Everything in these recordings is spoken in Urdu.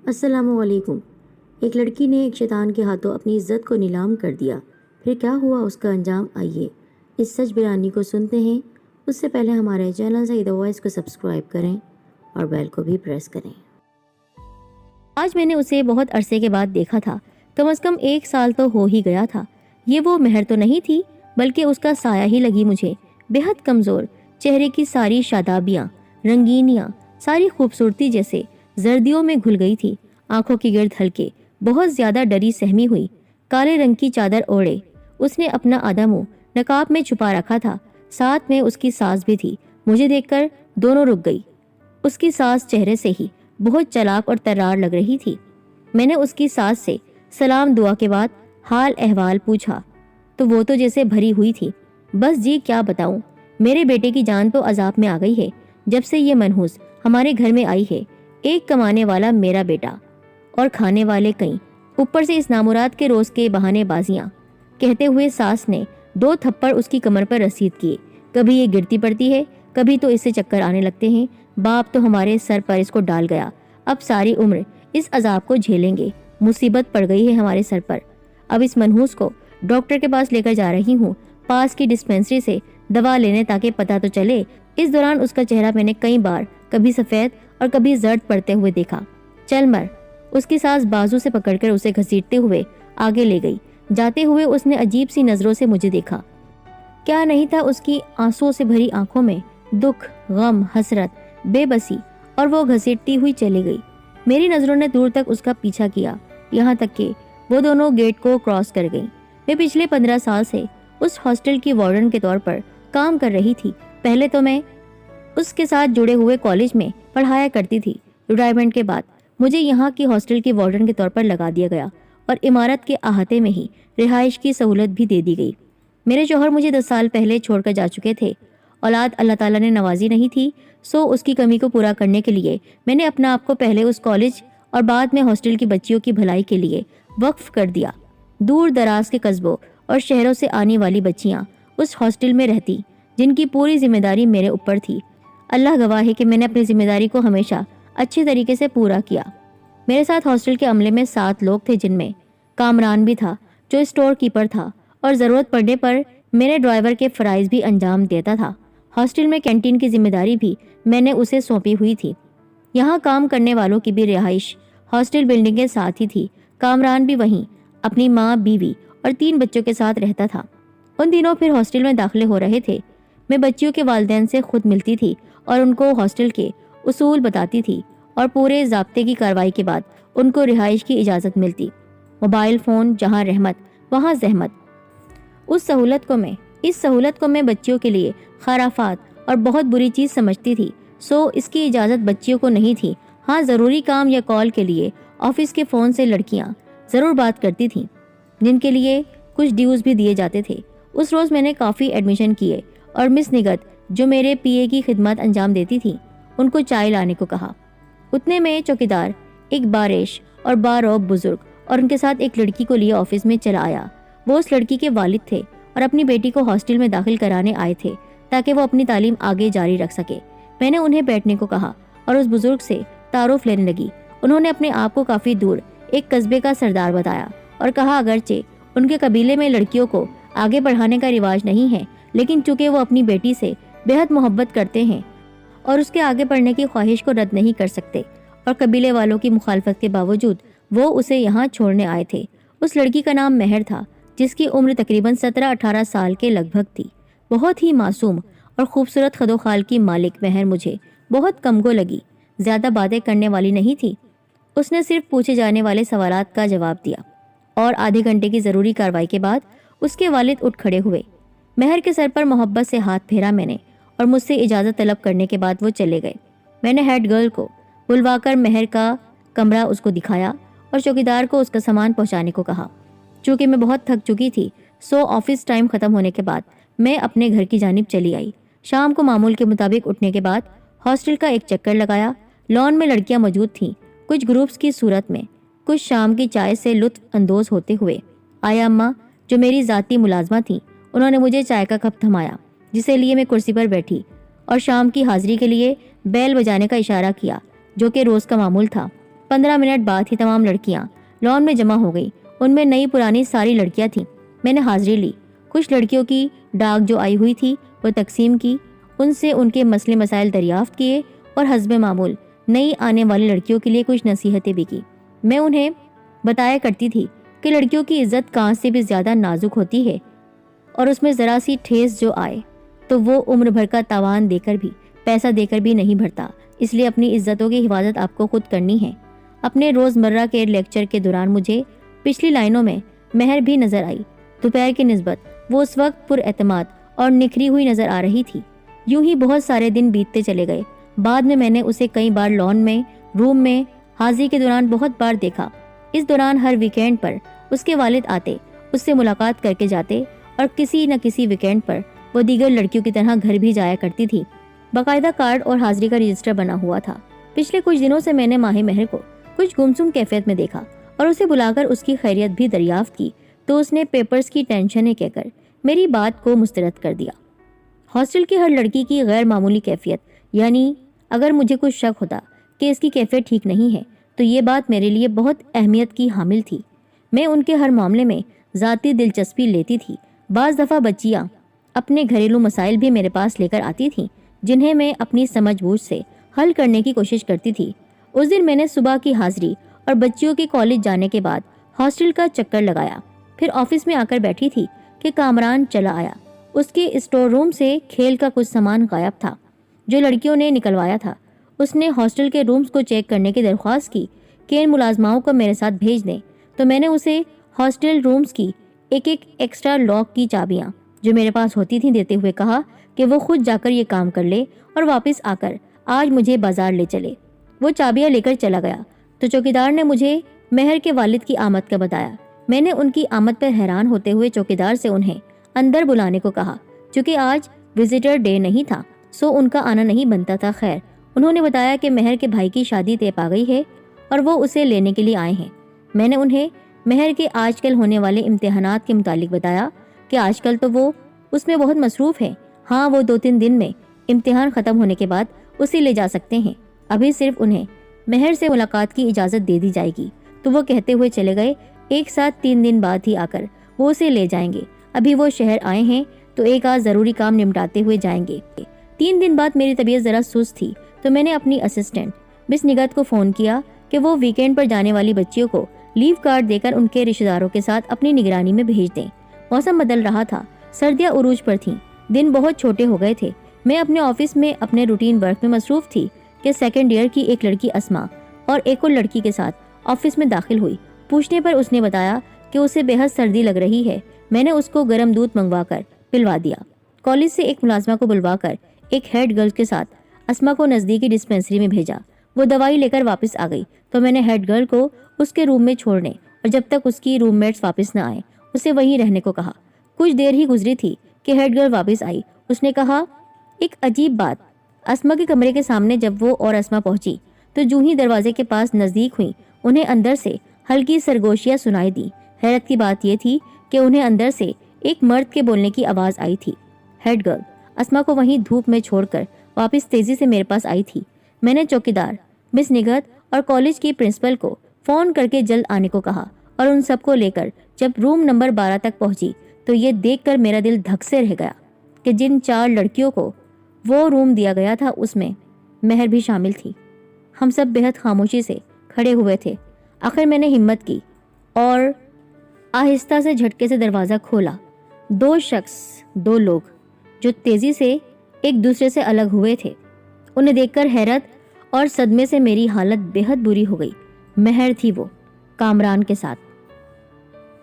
السلام علیکم۔ ایک لڑکی نے ایک شیطان کے ہاتھوں اپنی عزت کو نیلام کر دیا، پھر کیا ہوا اس کا انجام؟ آئیے اس سچ بیانی کو سنتے ہیں۔ اس سے پہلے ہمارے چینل سعیدہ وائس کو سبسکرائب کریں اور بیل کو بھی پریس کریں۔ آج میں نے اسے بہت عرصے کے بعد دیکھا تھا، کم از کم 1 سال تو ہو ہی گیا تھا۔ یہ وہ مہر تو نہیں تھی، بلکہ اس کا سایہ ہی لگی مجھے، بہت کمزور، چہرے کی ساری شادابیاں، رنگینیاں، ساری خوبصورتی جیسے زردیوں میں گھل گئی تھی، آنکھوں کی گرد ہلکے، بہت زیادہ ڈری سہمی ہوئی، کالے رنگ کی چادر اوڑھے، اس نے اپنا آدھا منہ نقاب میں چھپا رکھا تھا، ساتھ میں اس کی ساس بھی تھی۔ مجھے دیکھ کر دونوں رک گئی۔ اس کی ساس چہرے سے ہی بہت چلاک اور طرار لگ رہی تھی۔ میں نے اس کی ساس سے سلام دعا کے بعد حال احوال پوچھا تو وہ تو جیسے بھری ہوئی تھی۔ بس جی کیا بتاؤں، میرے بیٹے کی جان تو عذاب میں آ گئی ہے جب سے یہ منحوس ہمارے گھر میں آئی ہے۔ ایک کمانے والا میرا بیٹا اور کھانے والے کئی، اوپر سے اس نامراد کے روز کے بہانے بازیاں، کہتے ہوئے ساس نے 2 تھپڑ اس کی کمر پر رسید کیے۔ کبھی یہ گرتی پڑتی ہے، کبھی تو اس سے چکر آنے لگتے ہیں۔ باپ تو ہمارے سر پر اس کو ڈال گیا، اب ساری عمر اس عذاب کو جھیلیں گے۔ مصیبت پڑ گئی ہے ہمارے سر پر۔ اب اس منحوس کو ڈاکٹر کے پاس لے کر جا رہی ہوں، پاس کی ڈسپینسری سے دوا لینے تاکہ پتہ تو چلے۔ اس دوران اس کا چہرہ میں نے کئی بار کبھی سفید اور کبھی زرد پڑتے ہوئے دیکھا۔ چل مر، اس کی ساس بازو سے پکڑ کر اسے گھسیٹتے ہوئے آگے لے گئی۔ جاتے ہوئے اس نے عجیب سی نظروں سے مجھے دیکھا۔ کیا نہیں تھا اس کی آنسوؤں سے بھری آنکھوں میں؟ دکھ، غم، حسرت، بے بسی، اور وہ گھسیٹتی ہوئی چلی گئی۔ میری نظروں نے دور تک اس کا پیچھا کیا، یہاں تک کہ وہ دونوں گیٹ کو کراس کر گئیں۔ میں پچھلے 15 سال سے اس ہاسٹل کی وارڈن کے طور پر کام کر رہی تھی۔ پہلے تو میں اس کے ساتھ جڑے ہوئے کالج میں پڑھایا کرتی تھی۔ ریٹائرمنٹ کے بعد مجھے یہاں کی ہاسٹل کی وارڈن کے طور پر لگا دیا گیا اور عمارت کے احاطے میں ہی رہائش کی سہولت بھی دے دی گئی۔ میرے شوہر مجھے 10 سال پہلے چھوڑ کر جا چکے تھے۔ اولاد اللہ تعالیٰ نے نوازی نہیں تھی، سو اس کی کمی کو پورا کرنے کے لیے میں نے اپنا آپ کو پہلے اس کالج اور بعد میں ہاسٹل کی بچیوں کی بھلائی کے لیے وقف کر دیا۔ دور دراز کے قصبوں اور شہروں سے آنے والی بچیاں اس ہاسٹل میں رہتی، جن کی پوری ذمہ داری میرے اوپر تھی۔ اللہ گواہ ہے کہ میں نے اپنی ذمہ داری کو ہمیشہ اچھے طریقے سے پورا کیا۔ میرے ساتھ ہاسٹل کے عملے میں 7 لوگ تھے، جن میں کامران بھی تھا جو اسٹور کیپر تھا اور ضرورت پڑنے پر میرے ڈرائیور کے فرائض بھی انجام دیتا تھا۔ ہاسٹل میں کینٹین کی ذمہ داری بھی میں نے اسے سونپی ہوئی تھی۔ یہاں کام کرنے والوں کی بھی رہائش ہاسٹل بلڈنگ کے ساتھ ہی تھی۔ کامران بھی وہیں اپنی ماں، بیوی اور 3 بچوں کے ساتھ رہتا تھا۔ ان دنوں پھر ہاسٹل میں داخلے ہو رہے تھے۔ میں بچیوں کے والدین سے خود ملتی تھی اور ان کو ہاسٹل کے اصول بتاتی تھی، اور پورے ضابطے کی کارروائی کے بعد ان کو رہائش کی اجازت ملتی۔ موبائل فون جہاں رحمت وہاں زحمت۔ اس سہولت کو میں بچیوں کے لیے خرافات اور بہت بری چیز سمجھتی تھی، سو اس کی اجازت بچیوں کو نہیں تھی۔ ہاں، ضروری کام یا کال کے لیے آفس کے فون سے لڑکیاں ضرور بات کرتی تھیں، جن کے لیے کچھ ڈیوز بھی دیے جاتے تھے۔ اس روز میں نے کافی ایڈمیشن کیے اور مس نگت جو میرے پی اے کی خدمات انجام دیتی تھی ان کو چائے لانے کو کہا۔ اتنے میں چوکیدار ایک بارش اور باروب بزرگ اور ان کے ساتھ ایک لڑکی کو لیے آفس میں چلا آیا۔ وہ اس لڑکی کے والد تھے اور اپنی بیٹی کو ہاسٹل میں داخل کرانے آئے تھے تاکہ وہ اپنی تعلیم آگے جاری رکھ سکے۔ میں نے انہیں بیٹھنے کو کہا اور اس بزرگ سے تعارف لینے لگی۔ انہوں نے اپنے آپ کو کافی دور ایک قصبے کا سردار بتایا اور کہا اگرچہ ان کے قبیلے میں لڑکیوں کو آگے بڑھانے کا رواج نہیں ہے، لیکن چونکہ وہ اپنی بیٹی سے بہت محبت کرتے ہیں اور اس کے آگے بڑھنے کی خواہش کو رد نہیں کر سکتے، اور قبیلے والوں کی مخالفت کے باوجود وہ اسے یہاں چھوڑنے آئے تھے۔ اس لڑکی کا نام مہر تھا، جس کی عمر تقریباً 17-18 سال کے لگ بھگ تھی۔ بہت ہی معصوم اور خوبصورت خد و خال کی مالک مہر مجھے بہت کم گو لگی۔ زیادہ باتیں کرنے والی نہیں تھی۔ اس نے صرف پوچھے جانے والے سوالات کا جواب دیا، اور آدھے گھنٹے کی ضروری کارروائی کے بعد اس کے والد اٹھ کھڑے ہوئے۔ مہر کے سر پر محبت سے ہاتھ پھیرا میں نے، اور مجھ سے اجازت طلب کرنے کے بعد وہ چلے گئے۔ میں نے ہیڈ گرل کو بلوا کر مہر کا کمرہ اس کو دکھایا اور چوکیدار کو اس کا سامان پہنچانے کو کہا۔ چونکہ میں بہت تھک چکی تھی، سو آفس ٹائم ختم ہونے کے بعد میں اپنے گھر کی جانب چلی آئی۔ شام کو معمول کے مطابق اٹھنے کے بعد ہاسٹل کا ایک چکر لگایا۔ لان میں لڑکیاں موجود تھیں، کچھ گروپس کی صورت میں، کچھ شام کی چائے سے لطف اندوز ہوتے ہوئے۔ آیا اماں جو میری ذاتی ملازمہ تھی، انہوں نے مجھے چائے کا کپ تھمایا، جسے لیے میں کرسی پر بیٹھی اور شام کی حاضری کے لیے بیل بجانے کا اشارہ کیا، جو کہ روز کا معمول تھا۔ 15 منٹ بعد ہی تمام لڑکیاں لان میں جمع ہو گئی. ان میں نئی پرانی ساری لڑکیاں تھیں. میں نے حاضری لی. کچھ لڑکیوں کی ڈاک جو آئی ہوئی تھی وہ تقسیم کی، ان سے ان کے مسئلے مسائل دریافت کیے اور حسب معمول نئی آنے والی لڑکیوں کے لیے کچھ نصیحتیں بھی کی. میں انہیں بتایا کرتی تھی کہ لڑکیوں کی عزت کانچ سے بھی زیادہ نازک ہوتی ہے اور اس میں ذرا سی ٹھیس جو آئے تو وہ عمر بھر کا تاوان دے کر بھی، پیسہ دے کر بھی نہیں بھرتا. اس لیے اپنی عزتوں کی حفاظت آپ کو خود کرنی ہے. اپنے روزمرہ کے لیکچر کے دوران مجھے پچھلی لائنوں میں مہر بھی نظر آئی. دوپہر کی نسبت وہ اس وقت پر اعتماد اور نکھری ہوئی نظر آ رہی تھی. یوں ہی بہت سارے دن بیتتے چلے گئے. بعد میں نے اسے کئی بار لان میں، روم میں حاضری کے دوران بہت بار دیکھا. اس دوران ہر ویکینڈ پر اس کے والد آتے، اس سے ملاقات کر کے جاتے اور کسی نہ کسی ویکینڈ پر وہ دیگر لڑکیوں کی طرح گھر بھی جایا کرتی تھی. باقاعدہ کارڈ اور حاضری کا رجسٹر بنا ہوا تھا. پچھلے کچھ دنوں سے میں نے ماہ مہر کو کچھ گمسم کیفیت میں دیکھا اور اسے بلا کر اس کی خیریت بھی دریافت کی تو اس نے پیپرز کی ٹینشن کہہ کر میری بات کو مسترد کر دیا. ہاسٹل کی ہر لڑکی کی غیر معمولی کیفیت، یعنی اگر مجھے کچھ شک ہوتا کہ اس کی کیفیت ٹھیک نہیں ہے تو یہ بات میرے لیے بہت اہمیت کی حامل تھی. میں ان کے ہر معاملے میں ذاتی دلچسپی لیتی تھی. بعض دفعہ بچیاں اپنے گھریلو مسائل بھی میرے پاس لے کر آتی تھیں جنہیں میں اپنی سمجھ بوجھ سے حل کرنے کی کوشش کرتی تھی. اس دن میں نے صبح کی حاضری اور بچیوں کے کالج جانے کے بعد ہاسٹل کا چکر لگایا. پھر آفس میں آ کر بیٹھی تھی کہ کامران چلا آیا. اس کے اسٹور روم سے کھیل کا کچھ سامان غائب تھا جو لڑکیوں نے نکلوایا تھا. اس نے ہاسٹل کے رومز کو چیک کرنے کی درخواست کی کہ ان ملازماؤں کو میرے ساتھ بھیج دیں تو میں نے اسے ہاسٹل رومز کی ایک ایکسٹرا لاک کی چابیاں جو میرے پاس ہوتی تھیں دیتے ہوئے کہا کہ وہ خود جا کر یہ کام کر لے اور واپس آ کر آج مجھے بازار لے چلے. وہ چابیاں لے کر چلا گیا تو چوکیدار نے مجھے مہر کے والد کی آمد کا بتایا. میں نے ان کی آمد پر حیران ہوتے ہوئے چوکیدار سے انہیں اندر بلانے کو کہا. چونکہ آج وزٹر ڈے نہیں تھا سو ان کا آنا نہیں بنتا تھا. خیر، انہوں نے بتایا کہ مہر کے بھائی کی شادی طے پا گئی ہے اور وہ اسے لینے کے لیے آئے ہیں. میں نے انہیں مہر کے آج کل ہونے والے امتحانات کے متعلق بتایا کہ آج کل تو وہ اس میں بہت مصروف ہے. ہاں، وہ 2-3 دن میں امتحان ختم ہونے کے بعد اسے لے جا سکتے ہیں. ابھی صرف انہیں مہر سے ملاقات کی اجازت دے دی جائے گی. تو وہ کہتے ہوئے چلے گئے. ایک ساتھ 3 دن بعد ہی آ کر وہ اسے لے جائیں گے. ابھی وہ شہر آئے ہیں تو ایک آدھ ضروری کام نمٹاتے ہوئے جائیں گے. 3 دن بعد میری طبیعت ذرا سست تھی تو میں نے اپنی اسسٹنٹ مس نگت کو فون کیا کہ وہ ویکینڈ پر جانے والی بچیوں کو لیو کارڈ دے کر ان کے رشتہ داروں کے ساتھ اپنی نگرانی میں بھیج دیں. موسم بدل رہا تھا. سردیاں عروج پر تھیں. دن بہت چھوٹے ہو گئے تھے. میں اپنے آفس میں اپنے روٹین ورک میں مصروف تھی کہ سیکنڈ ایئر کی ایک لڑکی اسما اور ایک اور لڑکی کے ساتھ آفس میں داخل ہوئی. پوچھنے پر اس نے بتایا کہ اسے بے حد سردی لگ رہی ہے. میں نے اس کو گرم دودھ منگوا کر پلوا دیا. کالج سے ایک ملازمہ کو بلوا کر ایک ہیڈ گرل کے ساتھ اسما کو نزدیکی ڈسپینسری میں بھیجا. وہ دوائی لے کر واپس آ گئی تو میں نے ہیڈ گرل کو اس کے روم میں چھوڑنے اور جب تک اس کی روم میٹس واپس نہ آئے اسے وہیں رہنے کو کہا. کچھ دیر ہی گزری تھی کہ ہیڈ گرل واپس آئی. اس نے کہا ایک عجیب بات. اسما کے کمرے کے سامنے جب وہ اور اسما پہنچی تو جو ہی دروازے کے پاس نزدیک ہوئی انہیں اندر سے ہلکی سرگوشیاں سنائی دی. حیرت کی بات یہ تھی کہ انہیں اندر سے ایک مرد کے بولنے کی آواز آئی تھی. ہیڈ گرل اسما کو وہیں دھوپ میں چھوڑ کر واپس تیزی سے میرے پاس آئی تھی. میں نے چوکیدار مس نگت اور کالج کی پرنسپل کو فون کر کے جلد آنے کو کہا اور ان سب کو لے کر جب روم نمبر 12 تک پہنچی تو یہ دیکھ کر میرا دل دھک سے رہ گیا کہ جن 4 لڑکیوں کو وہ روم دیا گیا تھا اس میں مہر بھی شامل تھی. ہم سب بہت خاموشی سے کھڑے ہوئے تھے. آخر میں نے ہمت کی اور آہستہ سے جھٹکے سے دروازہ کھولا. 2 لوگ جو تیزی سے ایک دوسرے سے الگ ہوئے تھے. انہیں دیکھ کر حیرت اور صدمے سے میری حالت بہت بری ہو گئی. مہر تھی وہ کامران کے ساتھ.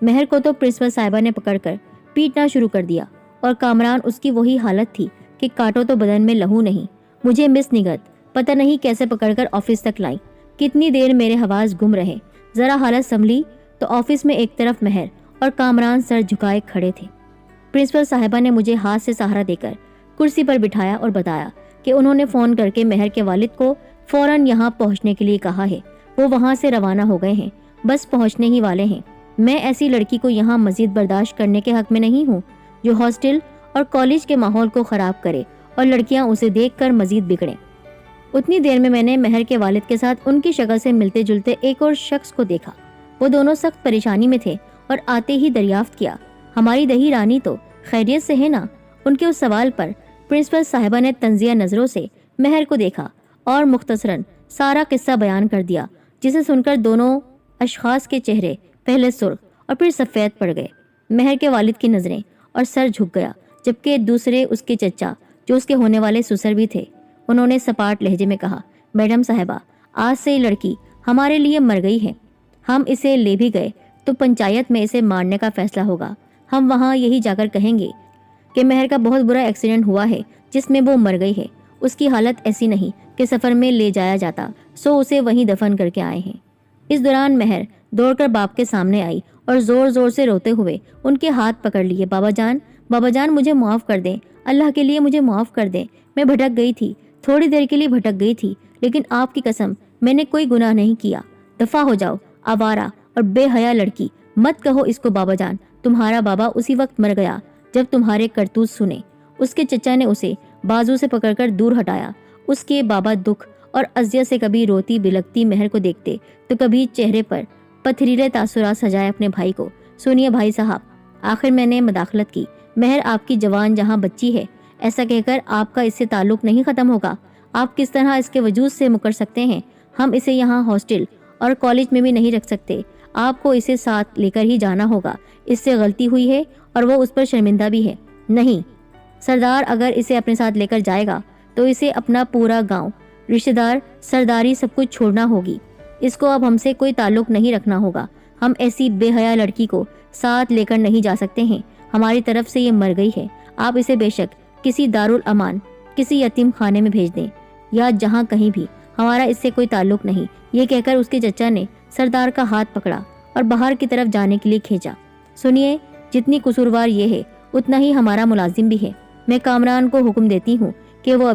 مہر کو تو پرنسپل صاحبہ نے پکڑ کر پیٹنا شروع کر دیا اور کامران اس کی وہی حالت تھی کہ کاٹو تو بدن میں لہو نہیں. مجھے مس نگت پتہ نہیں کیسے پکڑ کر آفس تک لائی. کتنی دیر میرے حواس گم رہے. ذرا حالت سنبھلی تو آفس میں ایک طرف مہر اور کامران سر جھکائے کھڑے تھے. پرنسپل صاحبہ نے مجھے ہاتھ سے سہارا دے کر کرسی پر بٹھایا اور بتایا کہ انہوں نے فون کر کے مہر کے والد کو فوراً یہاں پہنچنے کے لیے کہا ہے. وہ وہاں سے روانہ ہو گئے ہیں. بس پہنچنے ہی والے ہیں. میں ایسی لڑکی کو یہاں مزید برداشت کرنے کے حق میں نہیں ہوں جو ہاسٹل اور کالج کے ماحول کو خراب کرے اور لڑکیاں اسے دیکھ کر مزید بگڑیں. اتنی دیر میں نے مہر کے والد کے ساتھ ان کی شکل سے ملتے جلتے ایک اور شخص کو دیکھا۔ وہ دونوں سخت پریشانی میں تھے اور آتے ہی دریافت کیا، ہماری دہی رانی تو خیریت سے ہے نا؟ ان کے اس سوال پر پرنسپل صاحبہ نے طنزیہ نظروں سے مہر کو دیکھا اور مختصراً سارا قصہ بیان کر دیا، جسے سن کر دونوں اشخاص کے چہرے پہلے سرخ اور پھر سفید پڑ گئے۔ مہر کے والد کی نظریں اور سر جھک گیا، جبکہ دوسرے اس کے چچا جو اس کے ہونے والے سسر بھی تھے، انہوں نے سپاٹ لہجے میں کہا، میڈم صاحبہ، آج سے یہ لڑکی ہمارے لیے مر گئی ہے۔ ہم اسے لے بھی گئے تو پنچایت میں اسے مارنے کا فیصلہ ہوگا۔ ہم وہاں یہی جا کر کہیں گے کہ مہر کا بہت برا ایکسیڈنٹ ہوا ہے جس میں وہ مر گئی ہے۔ اس کی حالت ایسی نہیں کہ سفر میں لے جایا جاتا، سو اسے وہیں دفن کر کے آئے ہیں۔ اس دوران مہر دوڑ کر باپ کے سامنے آئی اور زور زور سے روتے ہوئے ان کے ہاتھ پکڑ لیے۔ بابا جان مجھے معاف کر دیں، اللہ کے لیے مجھے معاف کر دیں۔ میں بھٹک گئی تھی، تھوڑی دیر کے لیے بھٹک گئی تھی، لیکن آپ کی قسم میں نے کوئی گناہ نہیں کیا۔ دفع ہو جاؤ، آوارہ اور بے حیا لڑکی، مت کہو اس کو بابا جان۔ تمہارا بابا اسی وقت مر گیا جب تمہارے کرتوت سنے۔ اس کے چچا نے اسے بازو سے پکڑ کر دور ہٹایا۔ اس کے بابا دکھ اور اذیت سے کبھی روتی بلکتی مہر کو دیکھتے تو کبھی چہرے پر پتھریلے تاثرات سجائے اپنے بھائی کو۔ سنیے بھائی صاحب، آخر میں نے مداخلت کی، مہر آپ کی جوان جہاں بچی ہے، ایسا کہہ کر آپ کا اس سے تعلق نہیں ختم ہوگا۔ آپ کس طرح اس کے وجود سے مکر سکتے ہیں؟ ہم اسے یہاں ہاسٹل اور کالج میں بھی نہیں رکھ سکتے، آپ کو اسے ساتھ لے کر ہی جانا ہوگا۔ اس سے غلطی ہوئی ہے اور وہ اس پر شرمندہ بھی ہے۔ نہیں سردار، اگر اسے اپنے ساتھ لے کر جائے گا تو اسے اپنا پورا گاؤں، رشتہ دار، سرداری سب کچھ چھوڑنا ہوگی۔ اس کو اب ہم سے کوئی تعلق نہیں رکھنا ہوگا۔ ہم ایسی بے حیا لڑکی کو ساتھ لے کر نہیں جا سکتے ہیں۔ ہماری طرف سے یہ مر گئی ہے، آپ اسے بے شک کسی دارالامان، کسی یتیم خانے میں بھیج دیں یا جہاں کہیں بھی، ہمارا اس سے کوئی تعلق نہیں۔ یہ کہہ کر اس کے چچا نے سردار کا ہاتھ پکڑا اور باہر کی طرف جانے کے لیے کھینچا۔ سنیے، جتنی قصوروار یہ ہے اتنا ہی ہمارا ملازم بھی ہے۔ میں کامران کو حکم دیتی ہوں کہ وہ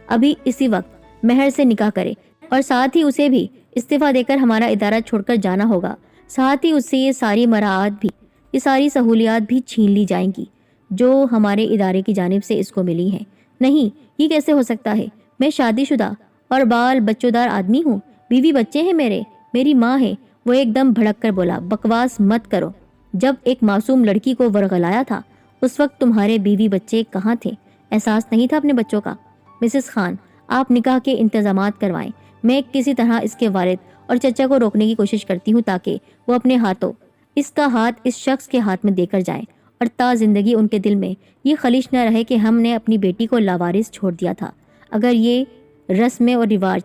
ابھی اسی وقت مہر سے نکاح کرے اور ساتھ ہی اسے بھی استعفیٰ دے کر ہمارا ادارہ چھوڑ کر جانا ہوگا۔ ساتھ ہی اس سے یہ ساری مراعات بھی، یہ ساری سہولیات بھی چھین لی جائیں گی جو ہمارے ادارے کی جانب سے اس کو ملی ہیں۔ نہیں، یہ کیسے ہو سکتا ہے؟ میں شادی شدہ اور بال بچوں دار آدمی ہوں، بیوی بچے ہیں میرے، میری ماں ہے۔ وہ ایک دم بھڑک کر بولا، بکواس مت کرو۔ جب ایک معصوم لڑکی کو ورغلایا تھا اس وقت تمہارے بیوی بچے کہاں تھے؟ احساس نہیں تھا اپنے بچوں کا؟ مسز خان، آپ نکاح کے انتظامات کروائیں۔ میں کسی طرح اس کے والد اور چچا کو روکنے کی کوشش کرتی ہوں تاکہ وہ اپنے ہاتھوں اس کا ہاتھ اس شخص کے ہاتھ میں دے کر جائیں اور تا زندگی ان کے دل میں یہ خلیش نہ رہے کہ ہم نے اپنی بیٹی کو لاوارث چھوڑ دیا تھا۔ اگر یہ رسمیں اور رواج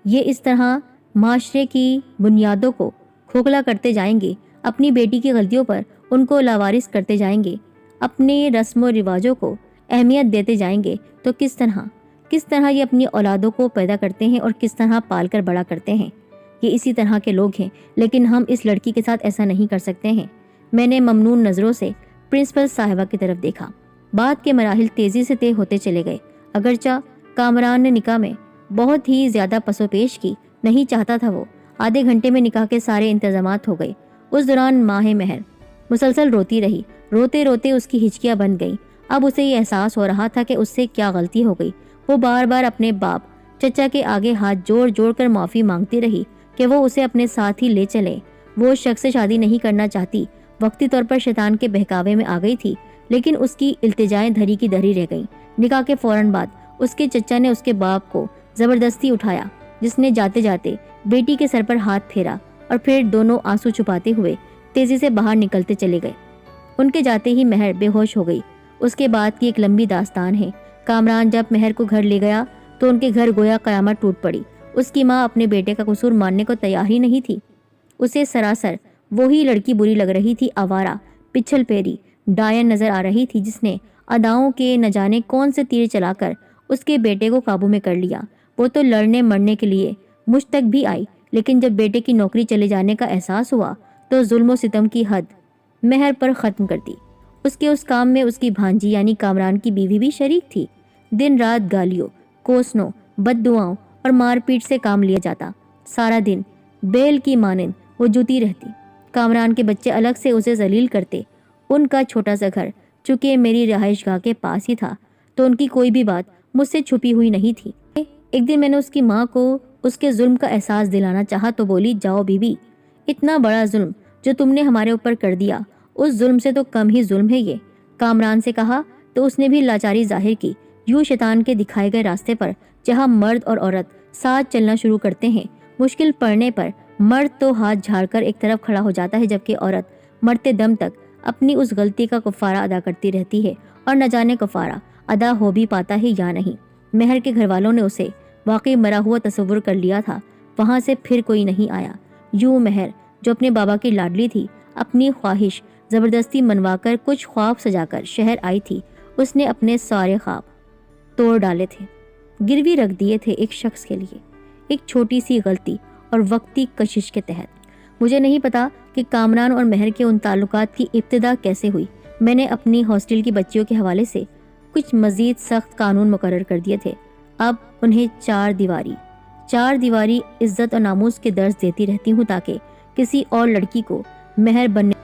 یہ اس طرح معاشرے کی بنیادوں کو کھوکھلا کرتے جائیں گے، اپنی بیٹی کی غلطیوں پر ان کو لاوارث کرتے جائیں گے، اپنے رسم و رواجوں کو اہمیت دیتے جائیں گے، تو کس طرح یہ اپنی اولادوں کو پیدا کرتے ہیں اور کس طرح پال کر بڑا کرتے ہیں۔ یہ اسی طرح کے لوگ ہیں، لیکن ہم اس لڑکی کے ساتھ ایسا نہیں کر سکتے ہیں۔ میں نے ممنون نظروں سے پرنسپل صاحبہ کی طرف دیکھا۔ بات کے مراحل تیزی سے طے ہوتے چلے گئے۔ اگرچہ کامران نے نکاح میں بہت ہی زیادہ پس و پیش کی، نہیں چاہتا تھا وہ۔ آدھے گھنٹے میں نکاح کے سارے انتظامات ہو گئے۔ اس دوران ماہ مہر مسلسل روتی رہی، روتے روتے اس کی ہچکیاں بند گئیں۔ اب اسے یہ احساس ہو رہا تھا کہ اس سے کیا غلطی ہو گئی۔ وہ بار بار اپنے باپ چچا کے آگے ہاتھ جوڑ جوڑ کر معافی مانگتی رہی کہ وہ اسے اپنے ساتھ ہی لے چلے۔ وہ شخص سے شادی نہیں کرنا چاہتی، وقتی طور پر شیطان کے بہکاوے میں آ گئی تھی، لیکن اس کی التجائیں دھری کی دھری رہ گئیں۔ نکاح کے فوراً بعد اس کے چچا نے اس کے باپ کو زبردستی اٹھایا، جس نے جاتے جاتے بیٹی کے سر پر ہاتھ پھیرا اور پھر دونوں آنسو چھپاتے ہوئے تیزی سے باہر نکلتے چلے گئے۔ ان کے جاتے ہی مہر بے ہوش ہو گئی۔ اس کے بعد کی ایک لمبی داستان ہے۔ کامران جب مہر کو گھر لے گیا تو ان کے گھر گویا قیامت ٹوٹ پڑی۔ اس کی ماں اپنے بیٹے کا قصور ماننے کو تیار ہی نہیں تھی۔ اسے سراسر وہی لڑکی بری لگ رہی تھی، آوارہ، پچھل پیری، ڈائن نظر آ رہی تھی، جس نے اداؤں کے نہ جانے کون سے تیر چلا کر اس کے بیٹے کو قابو میں کر لیا۔ وہ تو لڑنے مرنے کے لیے مجھ تک بھی آئی، لیکن جب بیٹے کی نوکری چلے جانے کا احساس ہوا تو ظلم و ستم کی حد مہر پر ختم کر دی۔ اس کے اس کام میں اس کی بھانجی یعنی کامران کی بیوی بھی شریک تھی۔ دن رات گالیوں، کوسنوں، بد دعاؤں اور مار پیٹ سے کام لیا جاتا۔ سارا دن بیل کی مانند وہ جوتی رہتی۔ کامران کے بچے الگ سے اسے ذلیل کرتے۔ ان کا چھوٹا سا گھر چونکہ میری رہائش گاہ کے پاس ہی تھا تو ان کی کوئی بھی بات مجھ سے چھپی ہوئی نہیں تھی۔ ایک دن میں نے اس کی ماں کو اس کے ظلم کا احساس دلانا چاہا تو بولی، جاؤ بی بی، اتنا بڑا ظلم جو تم نے ہمارے اوپر کر دیا، اس ظلم سے تو کم ہی ظلم ہے یہ۔ کامران سے کہا تو اس نے بھی لاچاری ظاہر کی۔ یوں شیطان کے دکھائے گئے راستے پر جہاں مرد اور عورت ساتھ چلنا شروع کرتے ہیں، مشکل پڑنے پر مرد تو ہاتھ جھاڑ کر ایک طرف کھڑا ہو جاتا ہے، جبکہ عورت مرتے دم تک اپنی اس غلطی کا کفارہ ادا کرتی رہتی ہے، اور نہ جانے کفارہ ادا ہو بھی پاتا ہے یا نہیں۔ مہر کے گھر والوں نے اسے واقعی مرا ہوا تصور کر لیا تھا، وہاں سے پھر کوئی نہیں آیا۔ یوں مہر جو اپنے بابا کی لاڈلی تھی، اپنی خواہش زبردستی منوا کر کچھ خواب سجا کر شہر آئی تھی۔ اس نے اپنے سارے خواب توڑ ڈالے تھے، گروی رکھ دیے تھے ایک شخص کے لیے، ایک چھوٹی سی غلطی اور وقتی کشش کے تحت۔ مجھے نہیں پتا کہ کامران اور مہر کے ان تعلقات کی ابتدا کیسے ہوئی۔ میں نے اپنی ہاسٹل کی بچیوں کے حوالے سے کچھ مزید سخت قانون مقرر کر دیے تھے۔ اب انہیں چار دیواری عزت اور ناموس کے درس دیتی رہتی ہوں، تاکہ کسی اور لڑکی کو مہر بننے